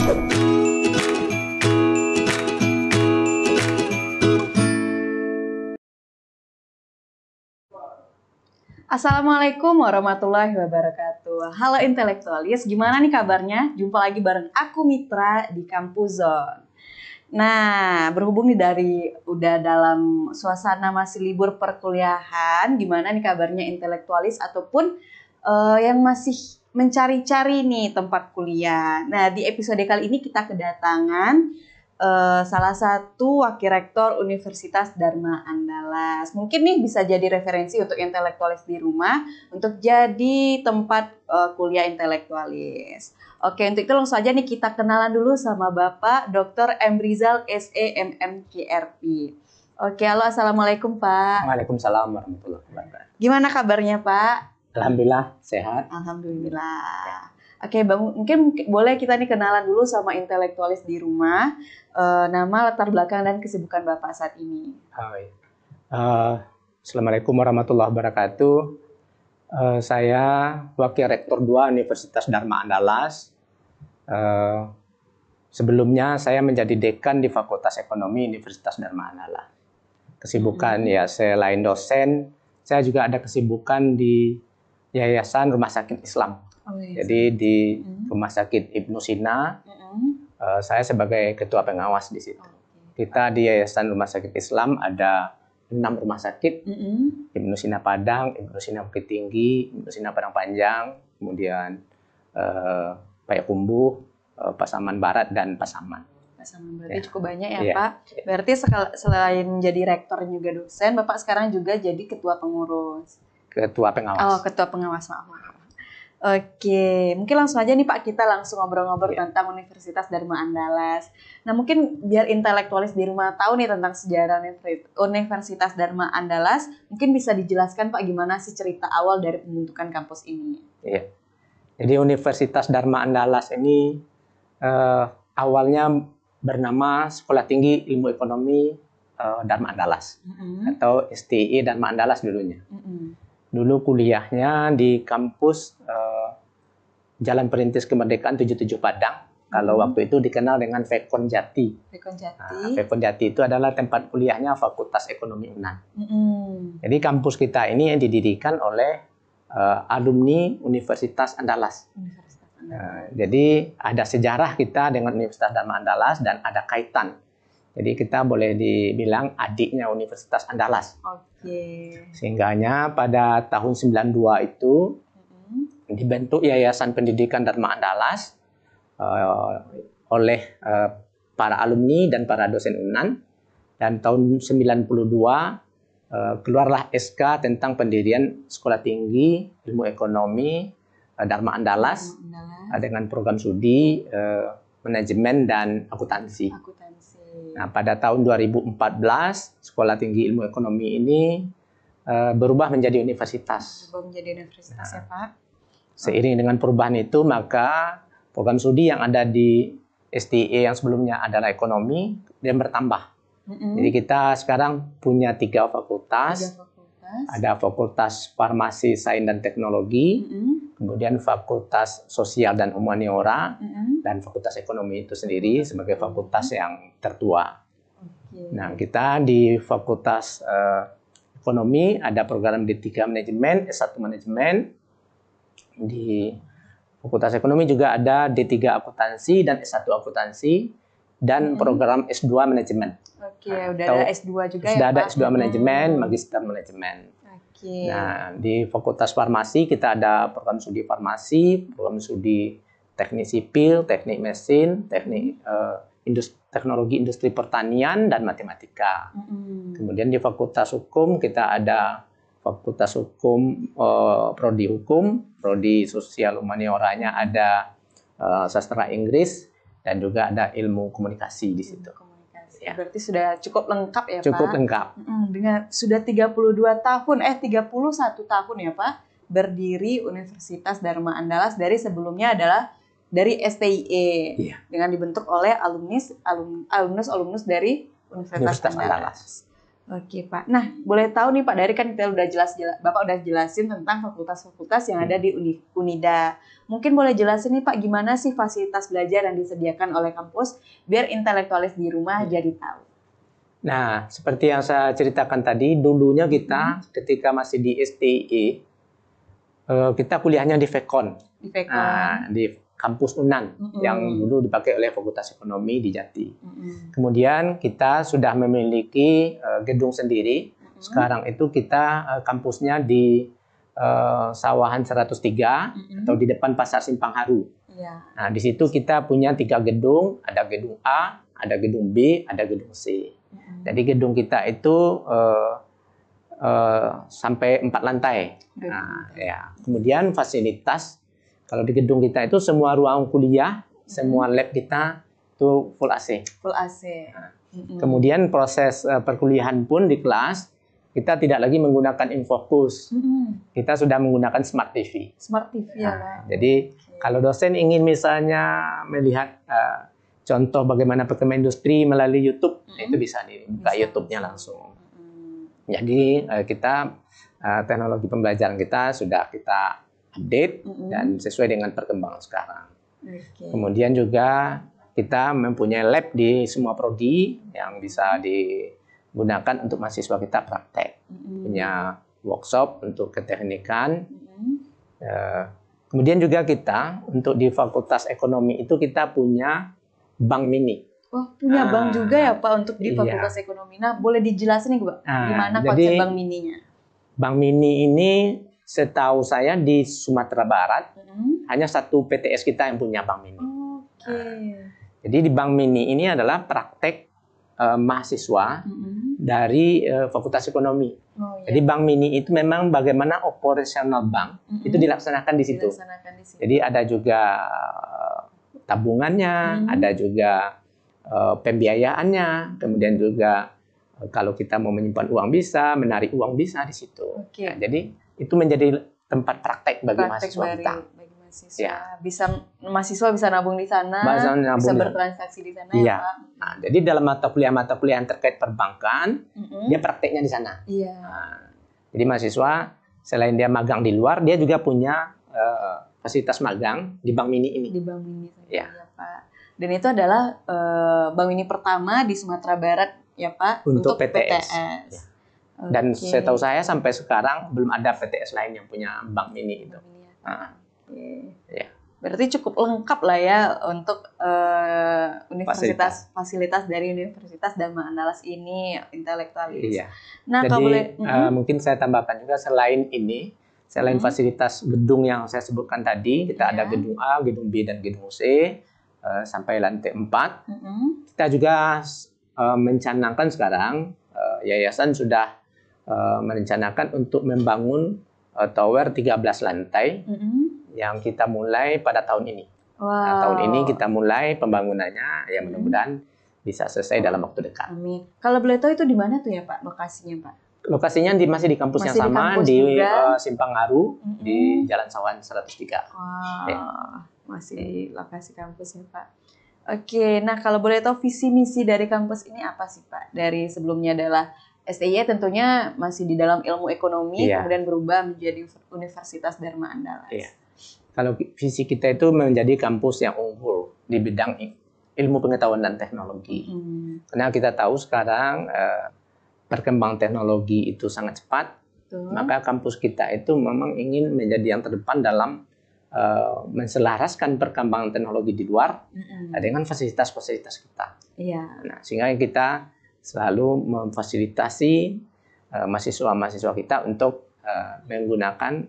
Assalamualaikum warahmatullahi wabarakatuh. Halo intelektualis, gimana nih kabarnya? Jumpa lagi bareng aku Mitra di Kampus Zone. Nah, berhubung nih udah dalam suasana masih libur perkuliahan, gimana nih kabarnya intelektualis ataupun yang masih mencari-cari nih tempat kuliah. Nah, di episode kali ini kita kedatangan salah satu wakil rektor Universitas Dharma Andalas. Mungkin nih bisa jadi referensi untuk intelektualis di rumah untuk jadi tempat kuliah intelektualis. Oke, untuk itu langsung aja nih kita kenalan dulu sama Bapak Dr. M. Rizal SE MMQRP. Oke, halo, assalamualaikum Pak. Waalaikumsalam warahmatullahi wabarakatuh. Gimana kabarnya Pak? Alhamdulillah sehat. Alhamdulillah. Oke, Bang, mungkin boleh kita nih kenalan dulu sama intelektualis di rumah, nama, latar belakang, dan kesibukan Bapak saat ini. Assalamualaikum warahmatullahi wabarakatuh. Saya Wakil Rektor 2 Universitas Dharma Andalas. Sebelumnya saya menjadi dekan di Fakultas Ekonomi Universitas Dharma Andalas. Kesibukan ya selain dosen, saya juga ada kesibukan di Yayasan Rumah Sakit Islam. Jadi di Rumah Sakit Ibnu Sina, saya sebagai ketua pengawas di situ. Kita di Yayasan Rumah Sakit Islam ada 6 rumah sakit, Ibnu Sina Padang, Ibnu Sina Bukit Tinggi, Ibnu Sina Padang Panjang, kemudian Payakumbuh, Pasaman Barat, dan Pasaman. Pasaman berarti cukup banyak ya Pak. Berarti selain jadi rektor juga dosen, Bapak sekarang juga jadi ketua pengurus. Ketua pengawas. Oh, ketua pengawas, maaf. Oke, mungkin langsung aja nih Pak, kita langsung ngobrol-ngobrol tentang Universitas Dharma Andalas. Nah, mungkin biar intelektualis di rumah tahu nih tentang sejarah Universitas Dharma Andalas, mungkin bisa dijelaskan Pak gimana sih cerita awal dari pembentukan kampus ini? Iya. Jadi Universitas Dharma Andalas ini awalnya bernama Sekolah Tinggi Ilmu Ekonomi Dharma Andalas atau STI Dharma Andalas dulunya. Dulu kuliahnya di kampus Jalan Perintis Kemerdekaan 77 Padang. Kalau waktu itu dikenal dengan Fekon Jati. Fekon Jati itu adalah tempat kuliahnya Fakultas Ekonomi UNAN. Jadi kampus kita ini yang didirikan oleh alumni Universitas Andalas. Jadi ada sejarah kita dengan Universitas Dharma Andalas dan ada kaitan. Jadi kita boleh dibilang adiknya Universitas Andalas. Sehingganya pada tahun 92 itu dibentuk Yayasan Pendidikan Dharma Andalas oleh para alumni dan para dosen UNAN. Dan tahun 92 keluarlah SK tentang pendirian Sekolah Tinggi Ilmu Ekonomi Dharma Andalas dengan program studi manajemen dan akuntansi. Nah, pada tahun 2014 Sekolah Tinggi Ilmu Ekonomi ini berubah menjadi universitas. Ya Pak. Seiring dengan perubahan itu, maka program studi yang ada di STI yang sebelumnya adalah ekonomi dan bertambah. Jadi kita sekarang punya 3 fakultas. Ada Fakultas Farmasi, Sains dan Teknologi, kemudian Fakultas Sosial dan Humaniora, dan Fakultas Ekonomi itu sendiri sebagai fakultas yang tertua. Nah, kita di Fakultas Ekonomi ada program D3 Manajemen, S1 Manajemen. Di Fakultas Ekonomi juga ada D3 Akuntansi dan S1 Akuntansi dan program S2 Manajemen. Udah ada S2 juga sudah ya Pak? Ada S2 Manajemen, Magister Manajemen. Nah, di Fakultas Farmasi kita ada program studi farmasi, program studi teknik sipil, teknik mesin, teknik teknologi industri pertanian, dan matematika. Kemudian di Fakultas Hukum kita ada Fakultas Hukum, Prodi Hukum, Prodi Sosial Humanioranya ada Sastra Inggris, dan juga ada Ilmu Komunikasi di situ. Berarti sudah cukup lengkap ya Pak? Cukup lengkap. Dengan sudah 31 tahun ya Pak, berdiri Universitas Dharma Andalas dari sebelumnya adalah dari STIE dengan dibentuk oleh alumnus dari Universitas Andalas. Oke Pak. Nah, boleh tahu nih Pak, dari kan kita udah Bapak udah jelasin tentang fakultas-fakultas yang ada di Unida. Mungkin boleh jelasin nih Pak, gimana sih fasilitas belajar yang disediakan oleh kampus biar intelektualis di rumah jadi tahu. Nah, seperti yang saya ceritakan tadi, dulunya kita ketika masih di STI, kita kuliahnya di Vekon. Di Vekon. Nah, di kampus Unan yang dulu dipakai oleh Fakultas Ekonomi di Jati. Kemudian kita sudah memiliki gedung sendiri. Sekarang itu kita kampusnya di Sawahan 103 atau di depan Pasar Simpang Haru. Nah, di situ kita punya 3 gedung, ada gedung A, ada gedung B, ada gedung C. Jadi gedung kita itu sampai 4 lantai. Nah, ya. Kemudian fasilitas, kalau di gedung kita itu semua ruang kuliah, semua lab kita itu full AC. Full AC. Nah, kemudian proses perkuliahan pun di kelas kita tidak lagi menggunakan Infocus. Kita sudah menggunakan Smart TV. Smart TV ya. Jadi kalau dosen ingin misalnya melihat contoh bagaimana perkembangan industri melalui YouTube, itu bisa dibuka YouTube-nya langsung. Jadi kita teknologi pembelajaran kita sudah kita update dan sesuai dengan perkembangan sekarang. Kemudian juga kita mempunyai lab di semua prodi yang bisa digunakan untuk mahasiswa kita praktek. Punya workshop untuk keteknikan. Kemudian juga kita untuk di Fakultas Ekonomi itu kita punya bank mini. Oh, punya bank juga ya Pak untuk di Fakultas Ekonomi. Nah, boleh dijelasin nih Pak, gimana konsep bank mininya? Bank mini ini setahu saya di Sumatera Barat hanya satu PTS kita yang punya bank mini. Jadi di bank mini ini adalah praktek mahasiswa dari Fakultas Ekonomi. Jadi bank mini itu memang bagaimana operasional bank itu dilaksanakan di situ. Jadi ada juga tabungannya, ada juga pembiayaannya, kemudian juga kalau kita mau menyimpan uang bisa, menarik uang bisa di situ. Nah, jadi itu menjadi tempat praktek bagi mahasiswa kita. Bagi mahasiswa. Mahasiswa bisa nabung di sana, bisa bertransaksi di sana ya Pak. Nah, jadi dalam mata kuliah yang terkait perbankan, dia prakteknya di sana. Nah, jadi mahasiswa selain dia magang di luar, dia juga punya fasilitas magang di bank mini ini. Di bank mini ya Pak. Dan itu adalah bank mini pertama di Sumatera Barat ya Pak untuk PTS. Dan setahu saya sampai sekarang belum ada PTS lain yang punya bank mini itu. Berarti cukup lengkap lah ya untuk fasilitas dari Universitas Dharma Andalas ini, intelektualis. Nah, jadi mungkin saya tambahkan juga selain ini, selain fasilitas gedung yang saya sebutkan tadi, kita ada gedung A, gedung B, dan gedung C sampai lantai 4. Kita juga mencanangkan sekarang, yayasan sudah merencanakan untuk membangun tower 13 lantai yang kita mulai pada tahun ini. Nah, tahun ini kita mulai pembangunannya, ya mudah-mudahan bisa selesai dalam waktu dekat. Amin. Kalau boleh tahu itu di mana tuh ya Pak lokasinya Pak? Lokasinya masih di kampus yang sama di Simpang Haru di Jalan Sawan 103. Masih di lokasi kampus ya Pak. Oke, nah kalau boleh tahu visi misi dari kampus ini apa sih Pak? Dari sebelumnya adalah STI tentunya masih di dalam ilmu ekonomi, kemudian berubah menjadi Universitas Dharma Andalas. Kalau visi kita itu menjadi kampus yang unggul di bidang ilmu pengetahuan dan teknologi. Karena kita tahu sekarang perkembangan teknologi itu sangat cepat, maka kampus kita itu memang ingin menjadi yang terdepan dalam menselaraskan perkembangan teknologi di luar dengan fasilitas-fasilitas kita. Nah, sehingga kita selalu memfasilitasi mahasiswa-mahasiswa kita untuk menggunakan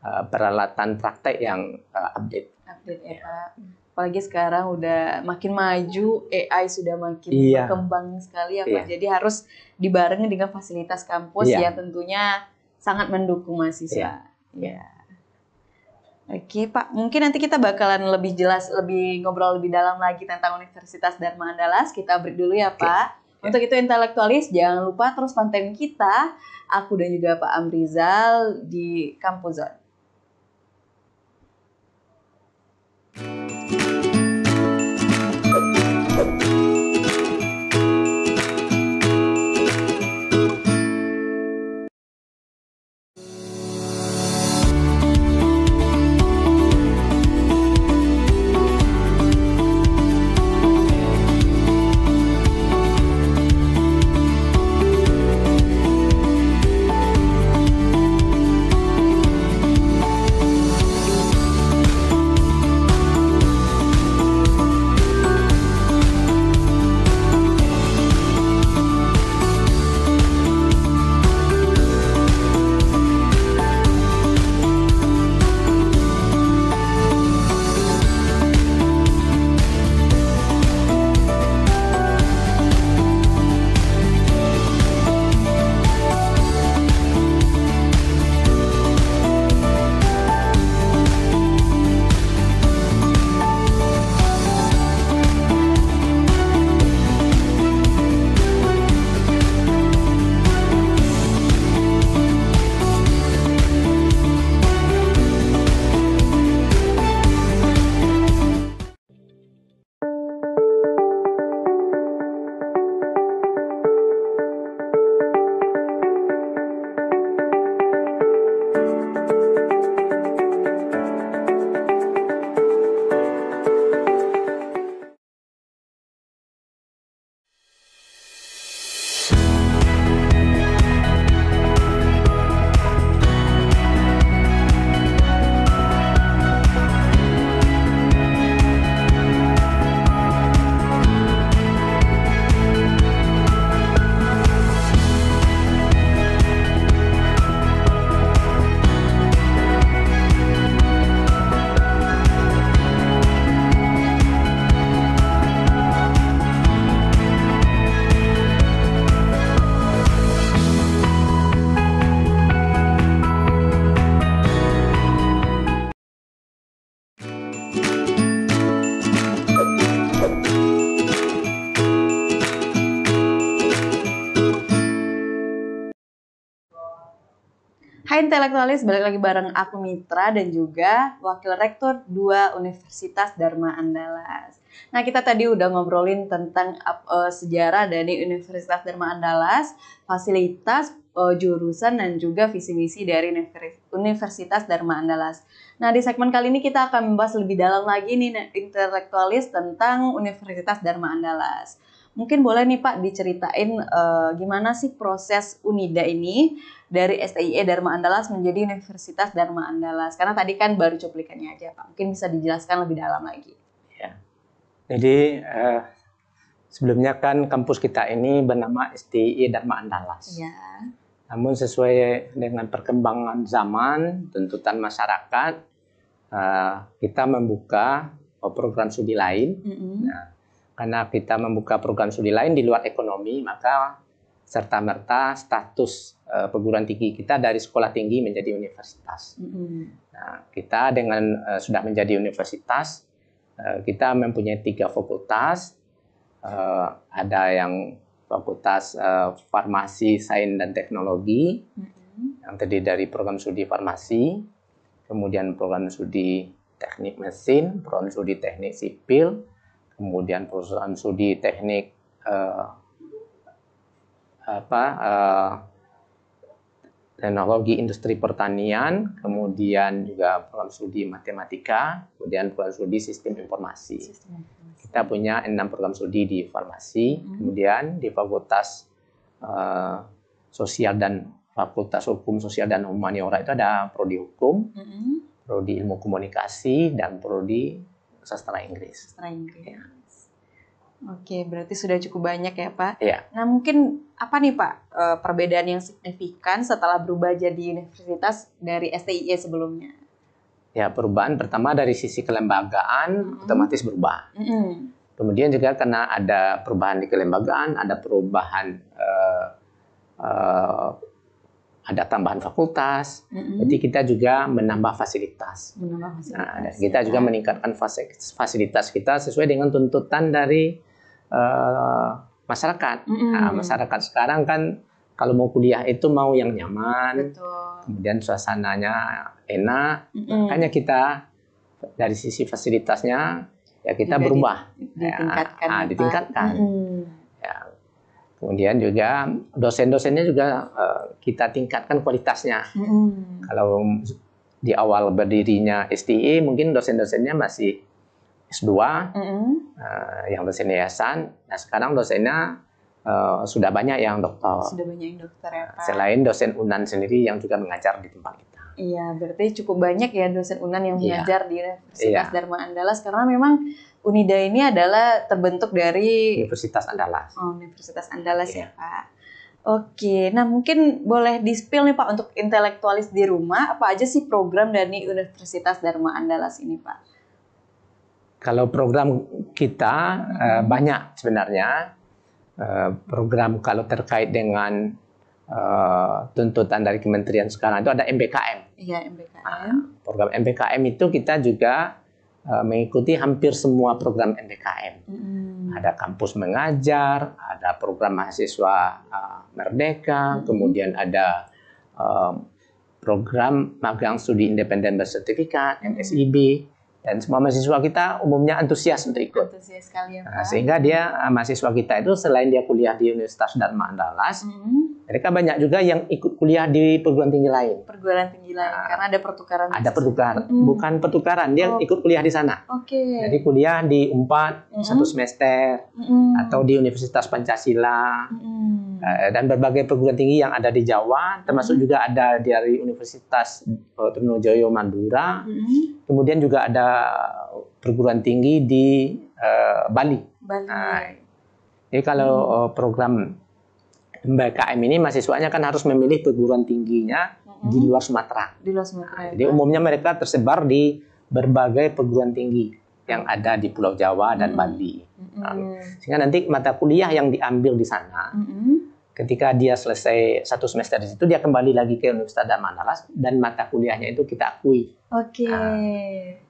peralatan praktek yang update. Ya Pak. Apalagi sekarang udah makin maju, AI sudah makin berkembang sekali ya Pak. Jadi harus dibarengi dengan fasilitas kampus yang tentunya sangat mendukung mahasiswa. Oke Pak, mungkin nanti kita bakalan lebih jelas, ngobrol lebih dalam lagi tentang Universitas Dharma Andalas. Kita break dulu ya Pak. Untuk itu intelektualis, jangan lupa terus pantengin kita, aku dan juga Pak Amrizal di Kampus Zone. Hai intelektualis, balik lagi bareng aku Mitra dan juga Wakil Rektor 2 Universitas Dharma Andalas. Nah, kita tadi udah ngobrolin tentang sejarah dari Universitas Dharma Andalas, fasilitas, jurusan, dan juga visi misi dari Universitas Dharma Andalas. Nah, di segmen kali ini kita akan membahas lebih dalam lagi nih intelektualis tentang Universitas Dharma Andalas. Mungkin boleh nih Pak diceritain gimana sih proses Unida ini dari STIE Dharma Andalas menjadi Universitas Dharma Andalas. Karena tadi kan baru cuplikannya aja Pak. Mungkin bisa dijelaskan lebih dalam lagi. Ya. Jadi sebelumnya kan kampus kita ini bernama STIE Dharma Andalas. Ya. Namun sesuai dengan perkembangan zaman, tuntutan masyarakat, kita membuka program studi lain. Nah, karena kita membuka program studi lain di luar ekonomi, maka serta-merta status perguruan tinggi kita dari sekolah tinggi menjadi universitas. Nah, kita dengan sudah menjadi universitas, kita mempunyai 3 fakultas. Ada yang fakultas farmasi, sains dan teknologi, yang terdiri dari program studi farmasi, kemudian program studi teknik mesin, program studi teknik sipil, kemudian program studi teknik teknologi industri pertanian, kemudian juga program studi matematika, kemudian program studi sistem informasi. Kita punya 6 program studi di farmasi, kemudian di fakultas sosial dan fakultas hukum sosial dan humaniora itu ada prodi hukum, prodi ilmu komunikasi, dan prodi sastra Inggris. Sastra Inggris. Ya. Oke, berarti sudah cukup banyak ya Pak. Ya. Nah mungkin apa nih Pak perbedaan yang signifikan setelah berubah jadi universitas dari STIE sebelumnya? Ya, perubahan pertama dari sisi kelembagaan otomatis berubah. Kemudian juga karena ada perubahan di kelembagaan, ada perubahan ada tambahan fakultas, jadi kita juga menambah fasilitas. Nah, kita juga meningkatkan fasilitas kita sesuai dengan tuntutan dari masyarakat. Nah, masyarakat sekarang kan kalau mau kuliah itu mau yang nyaman, kemudian suasananya enak, makanya kita dari sisi fasilitasnya ya kita juga berubah, ditingkatkan. Ya. Kemudian juga dosen-dosennya juga kita tingkatkan kualitasnya. Kalau di awal berdirinya STIE mungkin dosen-dosennya masih S2, yang dosen yayasan. Nah sekarang dosennya sudah banyak yang dokter. Sudah banyak yang dokter ya Pak. Selain dosen UNAN sendiri yang juga mengajar di tempat kita. Iya, berarti cukup banyak ya dosen UNAN yang mengajar di Universitas Dharma Andalas karena memang Unida ini adalah terbentuk dari Universitas Andalas. Oh, Universitas Andalas ya Pak. Oke, nah mungkin boleh di-spill nih Pak untuk intelektualis di rumah, apa aja sih program dari Universitas Dharma Andalas ini Pak? Kalau program kita banyak sebenarnya. Program kalau terkait dengan tuntutan dari kementerian sekarang itu ada MBKM. Iya, MBKM. Program MBKM itu kita juga mengikuti hampir semua program MBKM. Ada kampus mengajar, ada program mahasiswa merdeka, kemudian ada program magang studi independen bersertifikat (MSIB). Dan semua mahasiswa kita umumnya antusias untuk ikut. Antusias sekali ya Pak. Nah, sehingga dia mahasiswa kita itu selain dia kuliah di Universitas Dharma Andalas, mereka banyak juga yang ikut kuliah di perguruan tinggi lain. Perguruan tinggi lain, karena ada pertukaran. Ada pertukaran, bukan pertukaran, dia ikut kuliah di sana. Jadi kuliah di UNPAD 1 semester, atau di Universitas Pancasila, dan berbagai perguruan tinggi yang ada di Jawa, termasuk juga ada dari Universitas Trunojoyo Madura, kemudian juga ada perguruan tinggi di Bali. Jadi kalau program MBKM ini mahasiswanya kan harus memilih perguruan tingginya di luar Sumatera. Di luar Sumatera. Jadi umumnya mereka tersebar di berbagai perguruan tinggi yang ada di Pulau Jawa dan Bali. Sehingga nanti mata kuliah yang diambil di sana, ketika dia selesai 1 semester di situ, dia kembali lagi ke Universitas Dharma Andalas dan mata kuliahnya itu kita akui.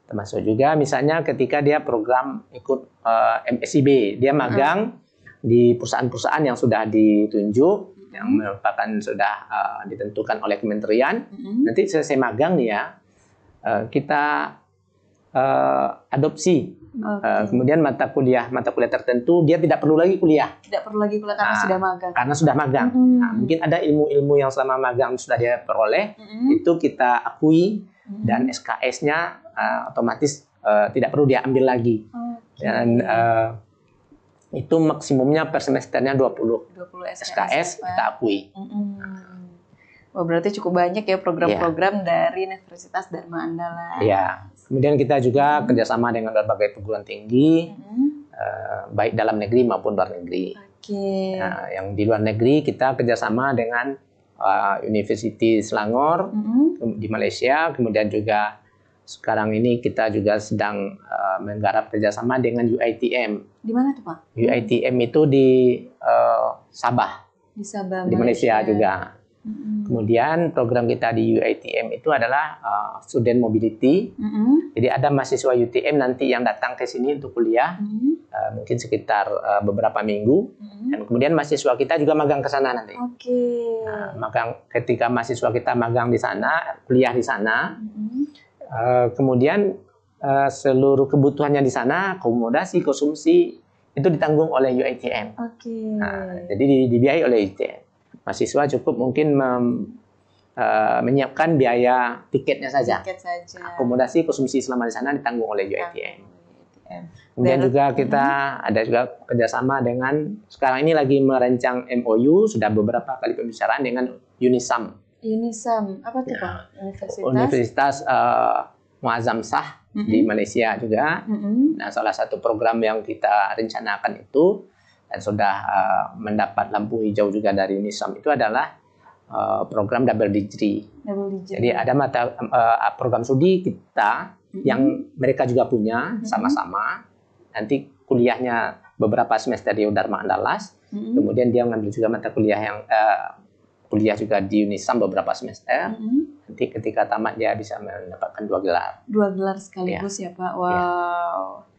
Termasuk juga misalnya ketika dia program ikut MSIB, dia magang di perusahaan-perusahaan yang sudah ditunjuk, yang merupakan sudah ditentukan oleh kementerian. Nanti selesai magang ya, kita adopsi. Kemudian mata kuliah tertentu dia tidak perlu lagi kuliah. Tidak perlu lagi kuliah karena sudah magang. Karena sudah magang. Nah, mungkin ada ilmu-ilmu yang selama magang sudah dia peroleh, itu kita akui dan SKS-nya otomatis tidak perlu dia ambil lagi. Dan itu maksimumnya per semesternya 20 SKS kita akui. Wah, berarti cukup banyak ya program-program dari Universitas Dharma Andalas. Iya. Kemudian kita juga kerjasama dengan berbagai perguruan tinggi, baik dalam negeri maupun luar negeri. Nah, yang di luar negeri kita kerjasama dengan University Selangor di Malaysia, kemudian juga sekarang ini kita juga sedang menggarap kerjasama dengan UiTM. Di mana tuh Pak? UiTM itu di Sabah. Di Sabah, di Malaysia juga. Kemudian program kita di UiTM itu adalah student mobility. Jadi ada mahasiswa UTM nanti yang datang ke sini untuk kuliah, mungkin sekitar beberapa minggu. Dan kemudian mahasiswa kita juga magang ke sana nanti. Magang, ketika mahasiswa kita magang di sana, kuliah di sana, kemudian seluruh kebutuhannya di sana, akomodasi, konsumsi itu ditanggung oleh UiTM. Jadi dibiayai oleh UiTM. Mahasiswa cukup mungkin menyiapkan biaya tiketnya saja. Akomodasi, konsumsi selama di sana ditanggung oleh UiTM. Kemudian juga kita ada juga kerjasama dengan, sekarang ini lagi merancang MOU, sudah beberapa kali pembicaraan dengan UNISAM. UNISAM, apa tuh Pak? Universitas Muazzam Shah di Malaysia juga. Nah, salah satu program yang kita rencanakan itu dan sudah mendapat lampu hijau juga dari UNISAM itu adalah program double degree. Jadi ada program studi kita yang mereka juga punya sama-sama. Nanti kuliahnya beberapa semester di Dharma Andalas, kemudian dia mengambil juga mata kuliah yang kuliah juga di UNISAM beberapa semester. Nanti ketika tamat dia bisa mendapatkan 2 gelar. 2 gelar sekaligus ya Pak. Wow.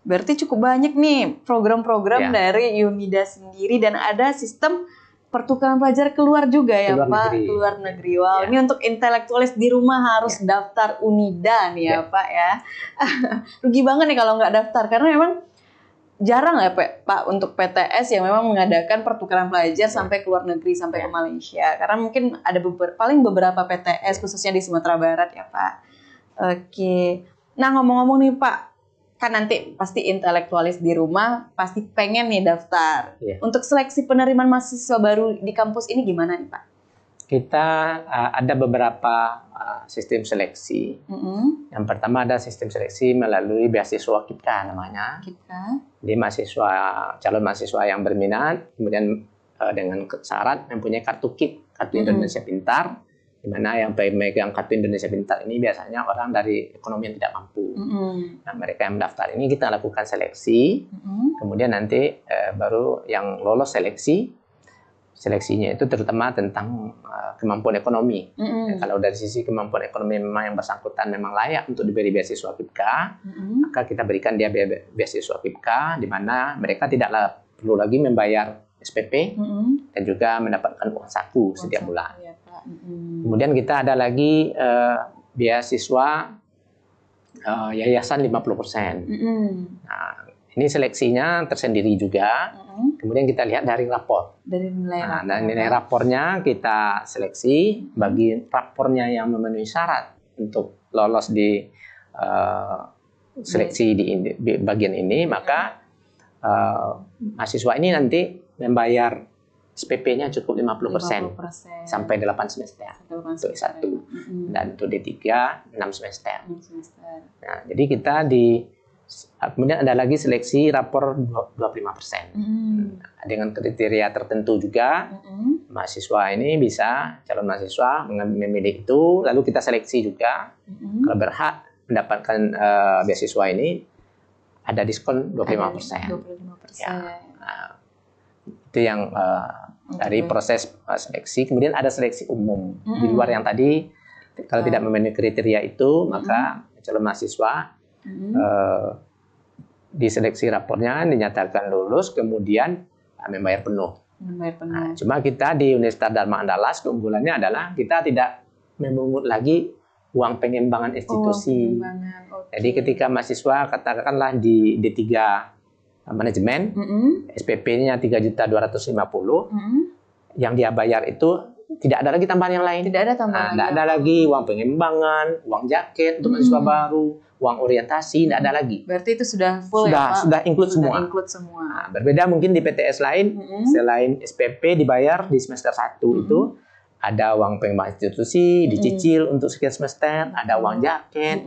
Berarti cukup banyak nih program-program dari UNIDA sendiri, dan ada sistem pertukaran pelajar keluar juga ya Pak, keluar negeri. Wow, ini untuk intelektualis di rumah harus daftar UNIDA nih ya Pak ya. Rugi banget nih kalau nggak daftar, karena memang jarang ya Pak untuk PTS yang memang mengadakan pertukaran pelajar sampai ke luar negeri, sampai ke Malaysia. Karena mungkin ada paling beberapa PTS khususnya di Sumatera Barat ya Pak. Oke. Nah, ngomong-ngomong nih Pak, kan nanti pasti intelektualis di rumah pasti pengen nih daftar. Untuk seleksi penerimaan mahasiswa baru di kampus ini gimana nih Pak? Kita ada beberapa sistem seleksi. Yang pertama ada sistem seleksi melalui beasiswa KIPKA namanya. Jadi calon mahasiswa yang berminat, kemudian dengan syarat mempunyai kartu KIP, Kartu Indonesia Pintar, di mana yang pemegang Kartu Indonesia Pintar ini biasanya orang dari ekonomi yang tidak mampu. Nah, mereka yang mendaftar ini kita lakukan seleksi, kemudian nanti baru yang lolos seleksinya itu terutama tentang kemampuan ekonomi. Kalau dari sisi kemampuan ekonomi memang yang bersangkutan memang layak untuk diberi beasiswa KIPKA, maka kita berikan dia beasiswa KIPKA, di mana mereka tidak perlu lagi membayar SPP dan juga mendapatkan uang saku setiap bulan. Kemudian kita ada lagi beasiswa yayasan 50%. Nah, ini seleksinya tersendiri juga. Kemudian kita lihat dari rapor. Dari nilai rapor. Nah, nilai rapornya kita seleksi. Bagi rapornya yang memenuhi syarat untuk lolos di seleksi di bagian ini, maka mahasiswa ini nanti membayar SPP-nya cukup 50%, sampai 8 semester untuk S1, dan untuk D3 6 semester. Nah, jadi kita kemudian ada lagi seleksi rapor 25%. Dengan kriteria tertentu juga, mahasiswa ini calon mahasiswa memilih itu, lalu kita seleksi juga. Kalau berhak mendapatkan beasiswa ini, ada diskon 25%. Itu yang dari proses seleksi. Kemudian ada seleksi umum di luar yang tadi, kalau tidak memenuhi kriteria itu, maka calon mahasiswa di seleksi rapornya dinyatakan lulus, kemudian membayar penuh Membayar penuh. Nah, cuma kita di Universitas Dharma Andalas keunggulannya adalah kita tidak memungut lagi uang pengembangan institusi. Jadi ketika mahasiswa katakanlah di D3 manajemen, SPP-nya 3.250.000, yang dia bayar itu tidak ada lagi tambahan yang lain. Tidak ada tambahan. Tidak ada lagi uang pengembangan, uang jaket untuk mahasiswa baru, uang orientasi, tidak ada lagi. Berarti itu sudah full ya Pak? Sudah include semua. Nah, berbeda mungkin di PTS lain, selain SPP dibayar di semester 1 itu, ada uang pengembangan institusi, dicicil untuk sekian semester, ada uang jaket,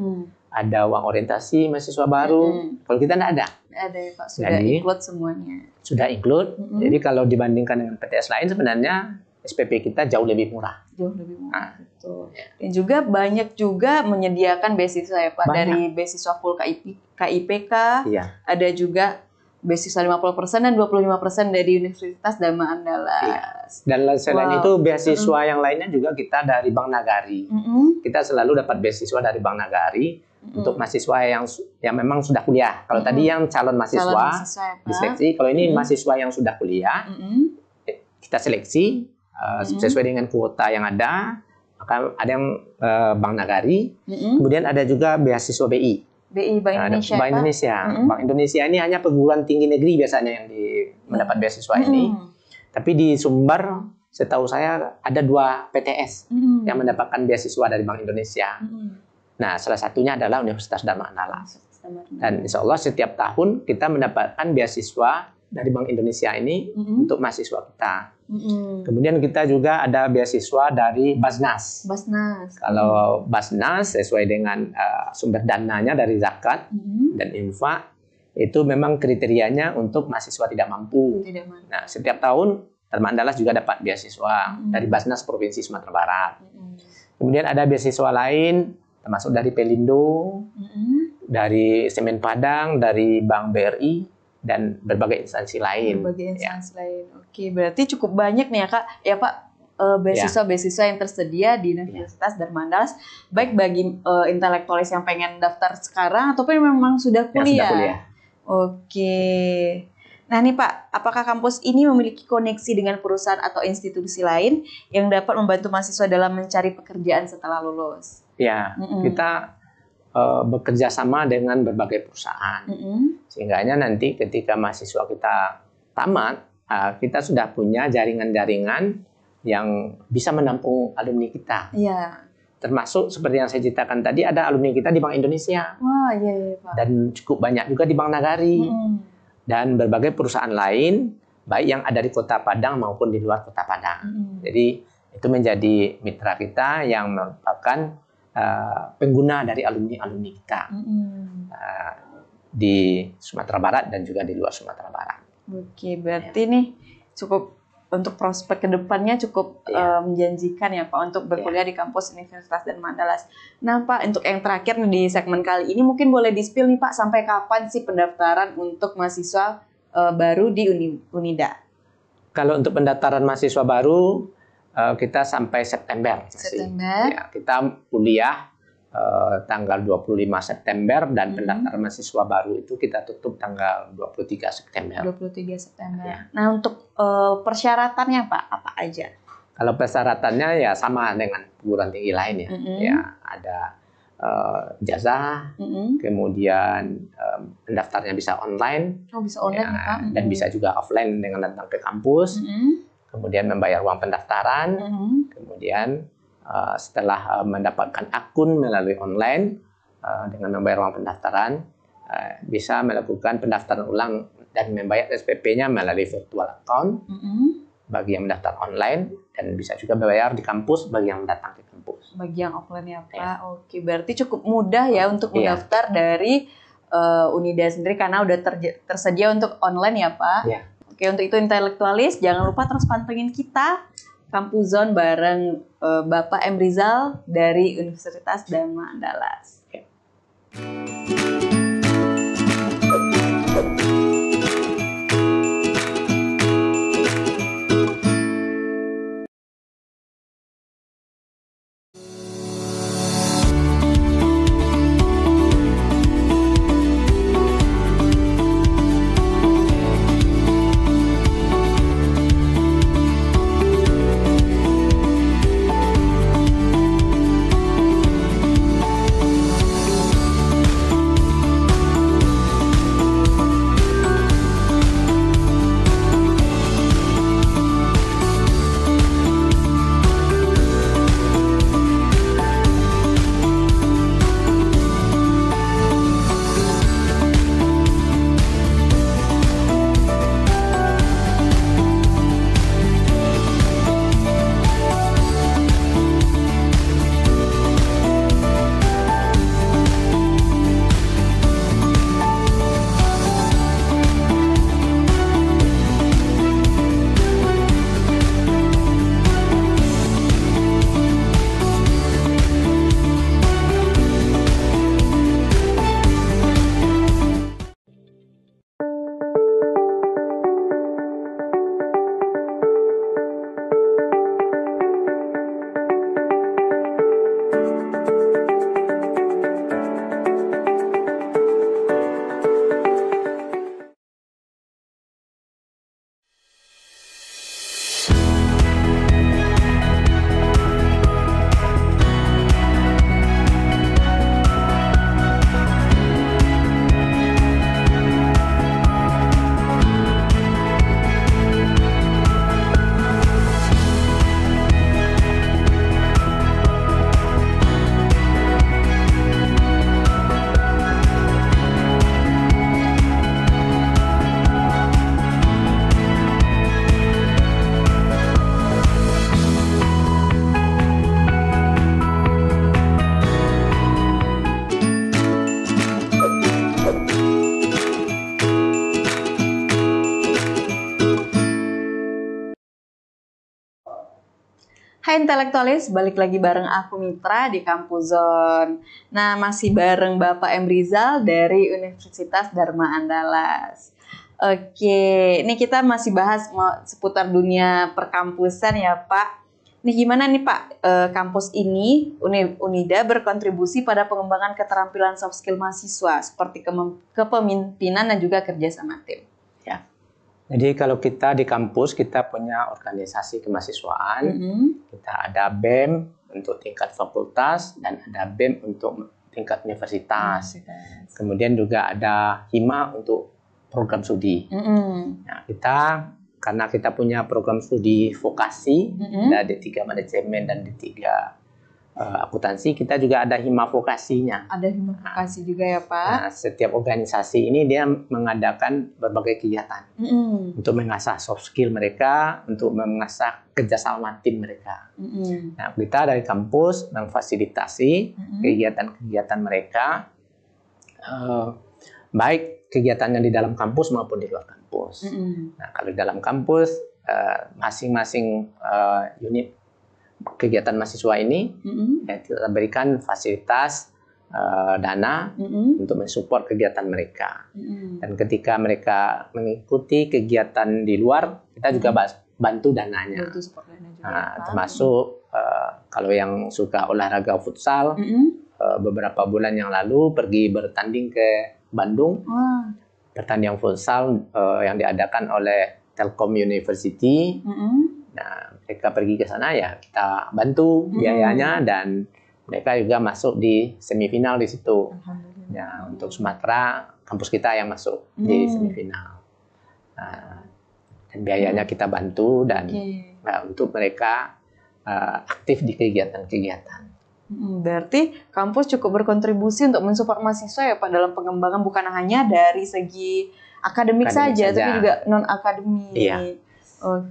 ada uang orientasi mahasiswa baru. Kalau kita tidak ada. Ada ya Pak, sudah include semuanya. Sudah include. Jadi kalau dibandingkan dengan PTS lain sebenarnya SPP kita jauh lebih murah. Jauh lebih murah. Betul. Dan juga banyak juga menyediakan beasiswa ya Pak, dari beasiswa full KIPK. Iya. Ada juga beasiswa 50% dan 25% dari Universitas Dharma Andalas. Iya. Dan selain itu beasiswa yang lainnya juga kita dari Bank Nagari. Kita selalu dapat beasiswa dari Bank Nagari untuk mahasiswa yang memang sudah kuliah. Kalau tadi yang calon mahasiswa diseleksi, kalau ini mahasiswa yang sudah kuliah, kita seleksi sesuai dengan kuota yang ada. Maka ada yang Bank Nagari, kemudian ada juga beasiswa BI. Bank Indonesia. Bank Indonesia. Bank Indonesia ini hanya perguruan tinggi negeri biasanya yang mendapat beasiswa ini. Tapi di Sumber, setahu saya ada 2 PTS yang mendapatkan beasiswa dari Bank Indonesia. Nah, salah satunya adalah Universitas Dharma Andalas. Dan insya Allah setiap tahun kita mendapatkan beasiswa dari Bank Indonesia ini untuk mahasiswa kita. Kemudian kita juga ada beasiswa dari Basnas. Kalau Basnas sesuai dengan sumber dananya dari zakat dan infak, itu memang kriterianya untuk mahasiswa tidak mampu. Nah, setiap tahun Dharma Andalas juga dapat beasiswa dari Basnas Provinsi Sumatera Barat. Kemudian ada beasiswa lain termasuk dari Pelindo, dari Semen Padang, dari Bank BRI, dan berbagai instansi lain. Oke, berarti cukup banyak nih ya Kak, ya Pak, beasiswa-beasiswa yang tersedia di Universitas Dharma Andalas, baik bagi intelektualis yang pengen daftar sekarang ataupun memang sudah kuliah. Oke. Nah nih Pak, apakah kampus ini memiliki koneksi dengan perusahaan atau institusi lain yang dapat membantu mahasiswa dalam mencari pekerjaan setelah lulus? Ya, kita bekerja sama dengan berbagai perusahaan, sehingga nanti ketika mahasiswa kita tamat, kita sudah punya jaringan-jaringan yang bisa menampung alumni kita. Termasuk seperti yang saya ceritakan tadi, ada alumni kita di Bank Indonesia. Pak. Dan cukup banyak juga di Bank Nagari. Dan berbagai perusahaan lain, baik yang ada di Kota Padang maupun di luar Kota Padang. Jadi itu menjadi mitra kita yang merupakan pengguna dari alumni kita di Sumatera Barat dan juga di luar Sumatera Barat. Oke, berarti nih cukup untuk prospek kedepannya cukup menjanjikan ya Pak untuk berkuliah di kampus Universitas Dharma Andalas. Nah Pak, untuk yang terakhir nih di segmen kali ini mungkin boleh di-spill nih Pak, sampai kapan sih pendaftaran untuk mahasiswa baru di Unida? Kalau untuk pendaftaran mahasiswa baru kita sampai September. Ya, kita kuliah tanggal 25 September dan pendaftaran mahasiswa baru itu kita tutup tanggal 23 September. Ya. Nah, untuk persyaratannya Pak, apa aja? Kalau persyaratannya ya sama dengan perguruan tinggi lain ya. Ya, ada jasa, kemudian pendaftarnya bisa online. Bisa online ya, Pak. Dan bisa juga offline dengan datang ke kampus. Kemudian membayar uang pendaftaran, kemudian setelah mendapatkan akun melalui online dengan membayar uang pendaftaran, bisa melakukan pendaftaran ulang dan membayar SPP-nya melalui virtual account bagi yang mendaftar online, dan bisa juga membayar di kampus bagi yang datang ke kampus. Bagi yang offline ya Pak. Oke, berarti cukup mudah ya untuk mendaftar dari Unida sendiri karena udah tersedia untuk online ya Pak. Oke, untuk itu intelektualis, jangan lupa terus pantengin kita Kampus Zone bareng Bapak M. Rizal dari Universitas Dharma Andalas. Hai intelektualis, balik lagi bareng aku Mitra di Kampus Zone. Nah, masih bareng Bapak M. Rizal dari Universitas Dharma Andalas. Oke, ini kita masih bahas seputar dunia perkampusan ya Pak. Nih gimana nih Pak, kampus ini Unida berkontribusi pada pengembangan keterampilan soft skill mahasiswa seperti kepemimpinan dan juga kerja sama tim. Ya. Jadi kalau kita di kampus kita punya organisasi kemahasiswaan, kita ada BEM untuk tingkat fakultas dan ada BEM untuk tingkat universitas. Kemudian juga ada HIMA untuk program studi. Nah, karena kita punya program studi vokasi, ada D3 manajemen dan D3 akuntansi, kita juga ada HIMA vokasinya. Ada HIMA vokasi juga ya Pak. Nah, setiap organisasi ini dia mengadakan berbagai kegiatan untuk mengasah soft skill mereka, untuk mengasah kerjasama tim mereka. Nah, kita dari kampus memfasilitasi kegiatan-kegiatan mereka, baik kegiatannya di dalam kampus maupun di luar kampus. Nah, kalau di dalam kampus, masing-masing unit kegiatan mahasiswa ini kita berikan fasilitas dana untuk mensupport kegiatan mereka. Dan ketika mereka mengikuti kegiatan di luar, kita juga bantu dananya. Termasuk kalau yang suka olahraga futsal, beberapa bulan yang lalu pergi bertanding ke Bandung, pertandingan futsal yang diadakan oleh Telkom University. Nah, mereka pergi ke sana ya kita bantu biayanya dan mereka juga masuk di semifinal di situ. Ya, untuk Sumatera kampus kita yang masuk di semifinal. Nah, dan biayanya kita bantu dan untuk mereka aktif di kegiatan-kegiatan. Berarti kampus cukup berkontribusi untuk mensupport mahasiswa ya Pak dalam pengembangan bukan hanya dari segi akademik saja, tapi juga non akademik. Iya.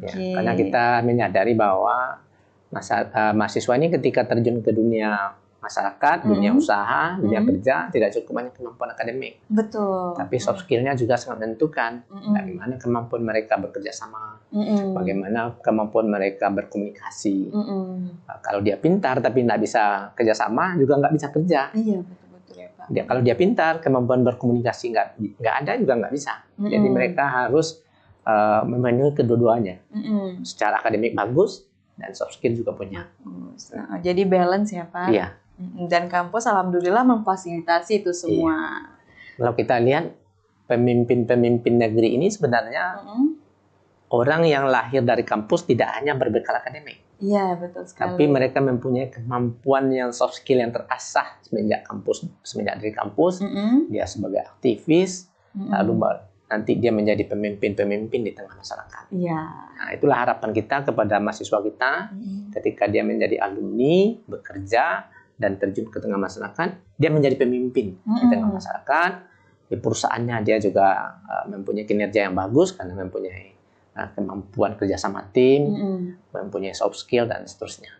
Ya, karena kita menyadari bahwa mahasiswa ini ketika terjun ke dunia masyarakat, dunia usaha, dunia kerja, tidak cukup hanya kemampuan akademik. Betul. Tapi soft skill-nya juga sangat menentukan. Bagaimana kemampuan mereka bekerja sama, bagaimana kemampuan mereka berkomunikasi. Kalau dia pintar tapi tidak bisa kerjasama, juga nggak bisa kerja. Iya, betul-betul ya Pak. Kalau dia pintar, kemampuan berkomunikasi nggak ada, juga nggak bisa. Jadi mereka harus memenuhi kedua-duanya. Secara akademik bagus dan soft skill juga punya. Nah, jadi balance ya Pak. Iya. Dan kampus alhamdulillah memfasilitasi itu semua. Iya. Kalau kita lihat pemimpin-pemimpin negeri ini sebenarnya orang yang lahir dari kampus tidak hanya berbekal akademik. Iya, betul sekali. Tapi mereka mempunyai kemampuan yang soft skill yang terasah semenjak dari kampus. Dia sebagai aktivis, lalu nanti dia menjadi pemimpin-pemimpin di tengah masyarakat. Iya. Nah, itulah harapan kita kepada mahasiswa kita ketika dia menjadi alumni, bekerja, dan terjun ke tengah masyarakat, dia menjadi pemimpin di tengah masyarakat. Di perusahaannya dia juga mempunyai kinerja yang bagus karena mempunyai kemampuan kerjasama tim, mempunyai soft skill, dan seterusnya.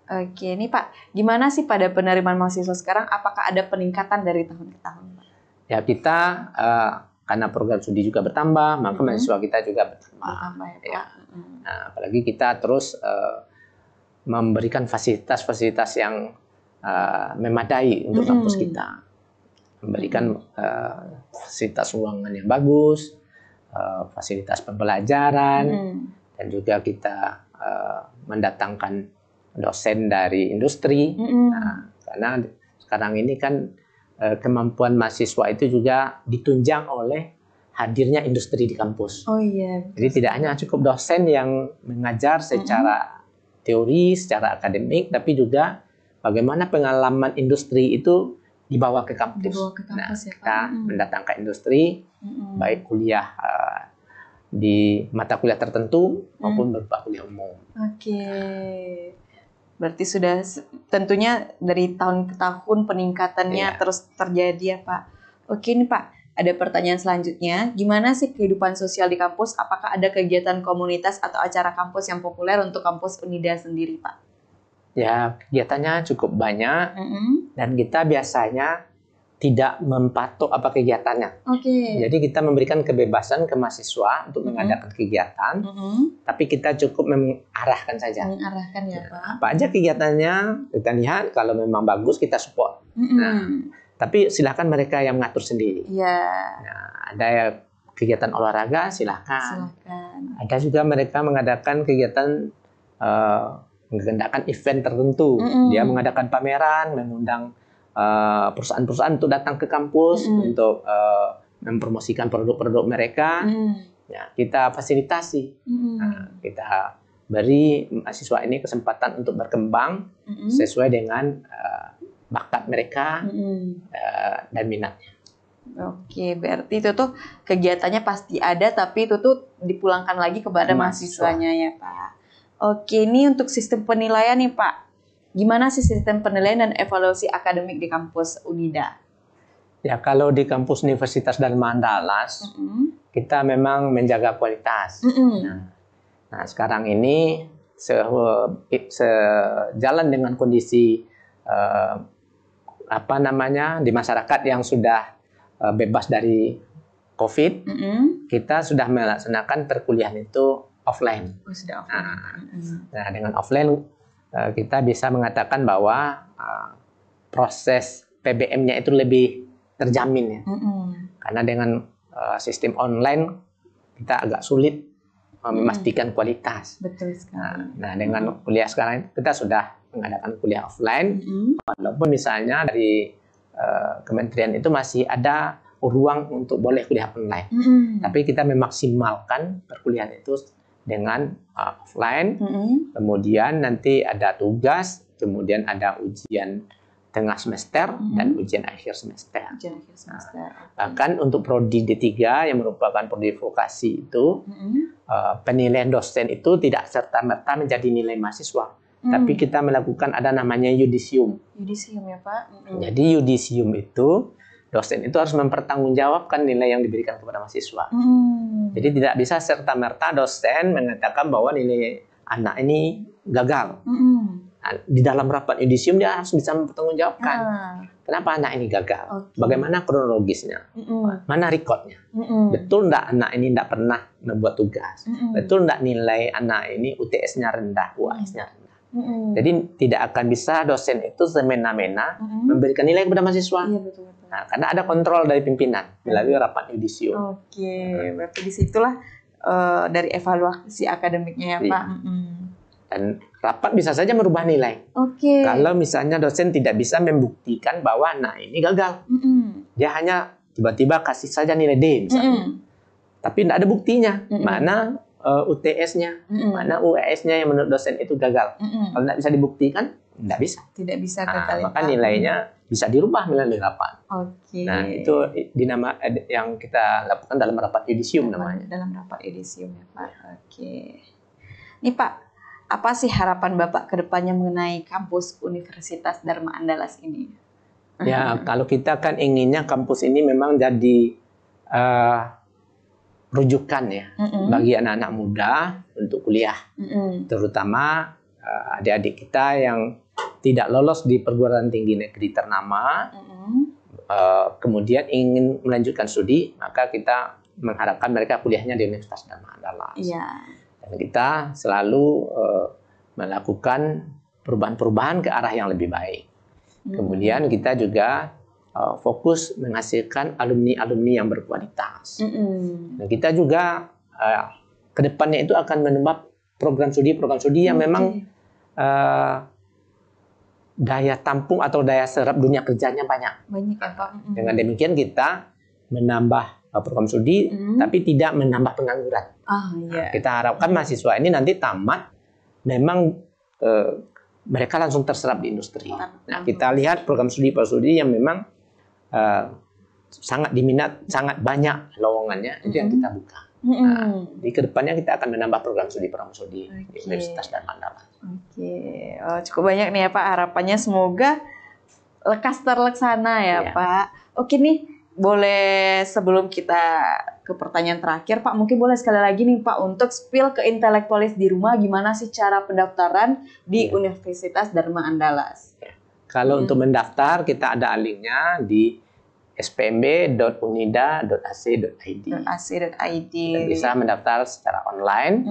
Oke, ini Pak, gimana sih pada penerimaan mahasiswa sekarang? Apakah ada peningkatan dari tahun ke tahun, Pak? Ya, kita karena program studi juga bertambah, maka mahasiswa kita juga bertambah. Ya. Nah, apalagi kita terus memberikan fasilitas-fasilitas yang memadai untuk kampus kita. Memberikan fasilitas ruangan yang bagus, fasilitas pembelajaran, dan juga kita mendatangkan dosen dari industri. Nah, karena sekarang ini kan kemampuan mahasiswa itu juga ditunjang oleh hadirnya industri di kampus. Oh iya. Jadi tidak hanya cukup dosen yang mengajar secara teori, secara akademik, tapi juga bagaimana pengalaman industri itu dibawa ke kampus. Nah, kita mendatangkan industri, baik kuliah di mata kuliah tertentu maupun berupa kuliah umum. Oke. Berarti sudah tentunya dari tahun ke tahun peningkatannya terus terjadi ya Pak. Oke nih Pak, ada pertanyaan selanjutnya. Gimana sih kehidupan sosial di kampus? Apakah ada kegiatan komunitas atau acara kampus yang populer untuk kampus Unida sendiri Pak? Ya, kegiatannya cukup banyak dan kita biasanya tidak mempatok apa kegiatannya. Oke. Jadi kita memberikan kebebasan ke mahasiswa untuk mengadakan kegiatan, tapi kita cukup mengarahkan saja. Mengarahkan ya Pak. Apa aja kegiatannya, kita lihat kalau memang bagus kita support. Nah, tapi silakan mereka yang mengatur sendiri. Iya. Nah, ada kegiatan olahraga silakan. Ada juga mereka mengadakan kegiatan mengadakan event tertentu. Dia mengadakan pameran, mengundang perusahaan-perusahaan untuk datang ke kampus untuk mempromosikan produk-produk mereka. Ya, kita fasilitasi. Nah, kita beri mahasiswa ini kesempatan untuk berkembang sesuai dengan bakat mereka dan minatnya. Oke, berarti itu tuh kegiatannya pasti ada, tapi itu tuh dipulangkan lagi kepada mahasiswanya ya Pak. Oke, ini untuk sistem penilaian nih Pak. Gimana sih sistem penilaian dan evaluasi akademik di kampus Unida? Ya, kalau di kampus Universitas Dharma Andalas, kita memang menjaga kualitas. Nah, sekarang ini sejalan dengan kondisi di masyarakat yang sudah bebas dari COVID, kita sudah melaksanakan perkuliahan itu offline. Oh, sudah offline. Nah, dengan offline kita bisa mengatakan bahwa proses PBM-nya itu lebih terjamin ya. Karena dengan sistem online kita agak sulit memastikan kualitas. Betul sekali. Nah, dengan kuliah sekarang kita sudah mengadakan kuliah offline, walaupun misalnya dari kementerian itu masih ada ruang untuk boleh kuliah online. Tapi kita memaksimalkan perkuliahan itu dengan offline, kemudian nanti ada tugas, kemudian ada ujian tengah semester dan ujian akhir semester. Bahkan untuk prodi D3 yang merupakan prodi vokasi itu, penilaian dosen itu tidak serta-merta menjadi nilai mahasiswa, tapi kita melakukan ada namanya yudisium. Yudisium ya Pak. Jadi yudisium itu dosen itu harus mempertanggungjawabkan nilai yang diberikan kepada mahasiswa. Jadi tidak bisa serta-merta dosen mengatakan bahwa nilai anak ini gagal. Di dalam rapat yudisium dia harus bisa mempertanggungjawabkan. Kenapa anak ini gagal? Bagaimana kronologisnya? Mana rekodnya? Betul enggak anak ini enggak pernah membuat tugas? Betul enggak nilai anak ini UTS-nya rendah, UAS-nya rendah? Jadi tidak akan bisa dosen itu semena-mena memberikan nilai kepada mahasiswa. Iya, betul. Nah, karena ada kontrol dari pimpinan melalui rapat yudisium. Oke, berarti disitulah dari evaluasi akademiknya ya Pak. Dan rapat bisa saja merubah nilai. Kalau misalnya dosen tidak bisa membuktikan bahwa anak ini gagal, dia hanya tiba-tiba kasih saja nilai D misalnya, tapi tidak ada buktinya mana UTS-nya, mana UAS-nya yang menurut dosen itu gagal. Kalau tidak bisa dibuktikan, tidak bisa. Tidak bisa maka nilainya bisa dirubah melalui rapat. Nah, itu yang kita lakukan dalam rapat yudisium namanya. Dalam rapat yudisium ya Pak. Ini Pak, apa sih harapan Bapak ke depannya mengenai kampus Universitas Dharma Andalas ini? Ya, kalau kita kan inginnya kampus ini memang jadi rujukan ya bagi anak-anak muda untuk kuliah, terutama adik-adik kita yang tidak lolos di perguruan tinggi negeri ternama, kemudian ingin melanjutkan studi, maka kita mengharapkan mereka kuliahnya di Universitas Dharma Andalas. Dan kita selalu melakukan perubahan-perubahan ke arah yang lebih baik. Kemudian kita juga fokus menghasilkan alumni-alumni yang berkualitas. Dan kita juga ke depannya itu akan menambah program studi yang memang daya tampung atau daya serap dunia kerjanya banyak. Ya Pak. Dengan demikian kita menambah program studi, tapi tidak menambah pengangguran. Nah, kita harapkan mahasiswa ini nanti tamat, memang mereka langsung terserap di industri. Nah, kita lihat program studi yang memang sangat diminat, sangat banyak lowongannya, itu yang kita buka. Nah, di kedepannya kita akan menambah program studi di Universitas Dharma Andalas. Cukup banyak nih ya Pak, harapannya semoga lekas terlaksana ya Pak. Oke nih, boleh sebelum kita ke pertanyaan terakhir Pak, mungkin boleh sekali lagi nih Pak untuk spill ke intelektualis di rumah, gimana sih cara pendaftaran di Universitas Dharma Andalas? Kalau untuk mendaftar kita ada linknya di spmb.unida.ac.id. Dan bisa mendaftar secara online.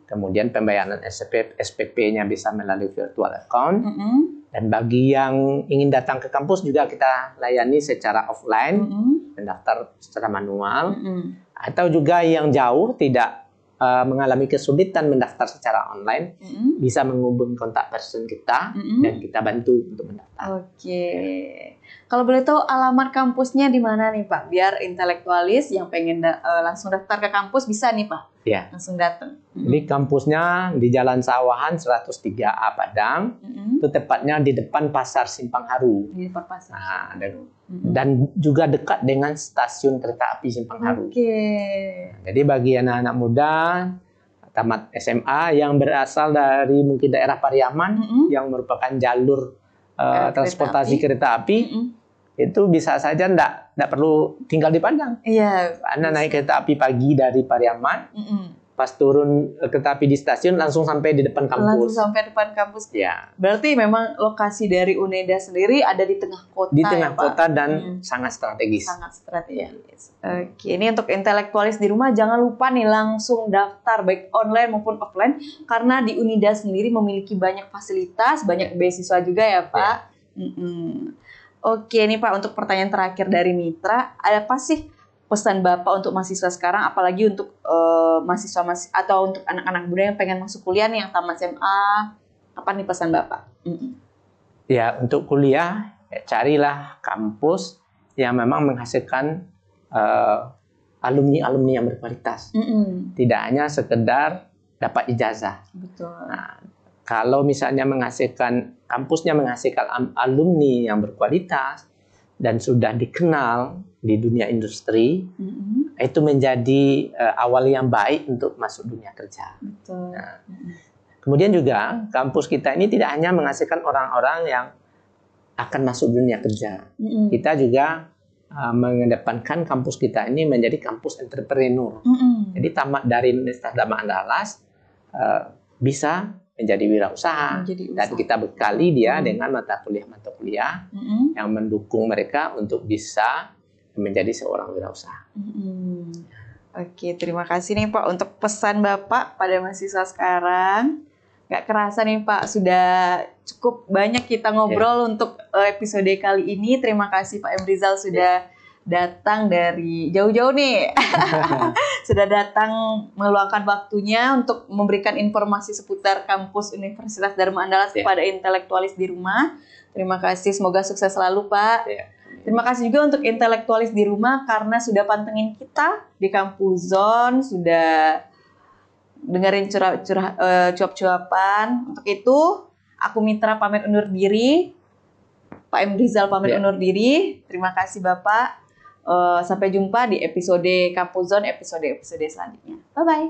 Kemudian pembayaran SPP-nya bisa melalui virtual account. Dan bagi yang ingin datang ke kampus juga kita layani secara offline, mendaftar secara manual. Atau juga yang jauh tidak mengalami kesulitan mendaftar secara online, bisa menghubungi kontak person kita dan kita bantu untuk mendaftar. Oke. Kalau boleh tahu alamat kampusnya di mana nih Pak? Biar intelektualis yang pengen langsung daftar ke kampus bisa nih Pak. Ya. Langsung datang. Jadi kampusnya di Jalan Sawahan 103A Padang. Itu tepatnya di depan Pasar Simpang Haru. Di depan pasar. Nah, dan juga dekat dengan stasiun kereta api Simpang Haru. Jadi bagi anak-anak muda tamat SMA yang berasal dari mungkin daerah Pariaman yang merupakan jalur transportasi kereta api, itu bisa saja enggak perlu tinggal di Padang. Iya. Anda naik kereta api pagi dari Pariaman, pas turun kereta api di stasiun langsung sampai di depan kampus. Langsung sampai depan kampus. Ya. Berarti memang lokasi dari UNEDA sendiri ada di tengah kota. Di tengah ya, kota Pak? Dan sangat strategis. Sangat strategis. Oke, ini untuk intelektualis di rumah jangan lupa nih langsung daftar baik online maupun offline karena di UNIDA sendiri memiliki banyak fasilitas, banyak beasiswa juga ya Pak. Ya. Oke, nih Pak untuk pertanyaan terakhir dari Mitra, ada apa sih pesan Bapak untuk mahasiswa sekarang, apalagi untuk mahasiswa atau untuk anak-anak muda yang pengen masuk kuliah nih yang tamat SMA, apa nih pesan Bapak? Ya, untuk kuliah carilah kampus yang memang menghasilkan alumni-alumni yang berkualitas. Tidak hanya sekedar dapat ijazah. Betul. Nah, kalau misalnya kampusnya menghasilkan alumni yang berkualitas dan sudah dikenal di dunia industri, itu menjadi awal yang baik untuk masuk dunia kerja. Betul. Nah, kemudian juga kampus kita ini tidak hanya menghasilkan orang-orang yang akan masuk dunia kerja. Kita juga mengedepankan kampus kita ini menjadi kampus entrepreneur. Jadi tamat dari Universitas Dharma Andalas bisa menjadi wirausaha. Dan kita bekali dia dengan mata kuliah yang mendukung mereka untuk bisa menjadi seorang wirausaha. Oke, terima kasih nih Pak untuk pesan Bapak pada mahasiswa sekarang. Gak kerasa nih Pak, sudah cukup banyak kita ngobrol untuk episode kali ini. Terima kasih Pak M. Rizal sudah datang dari jauh-jauh nih. Sudah datang meluangkan waktunya untuk memberikan informasi seputar kampus Universitas Dharma Andalas kepada intelektualis di rumah. Terima kasih, semoga sukses selalu Pak. Terima kasih juga untuk intelektualis di rumah karena sudah pantengin kita di Kampus Zone, sudah dengerin cuap-cuapan. Untuk itu, aku Mitra pamit undur diri. Pak M. Rizal pamit undur diri. Terima kasih Bapak. Sampai jumpa di episode Kampus Zone, episode selanjutnya. Bye-bye.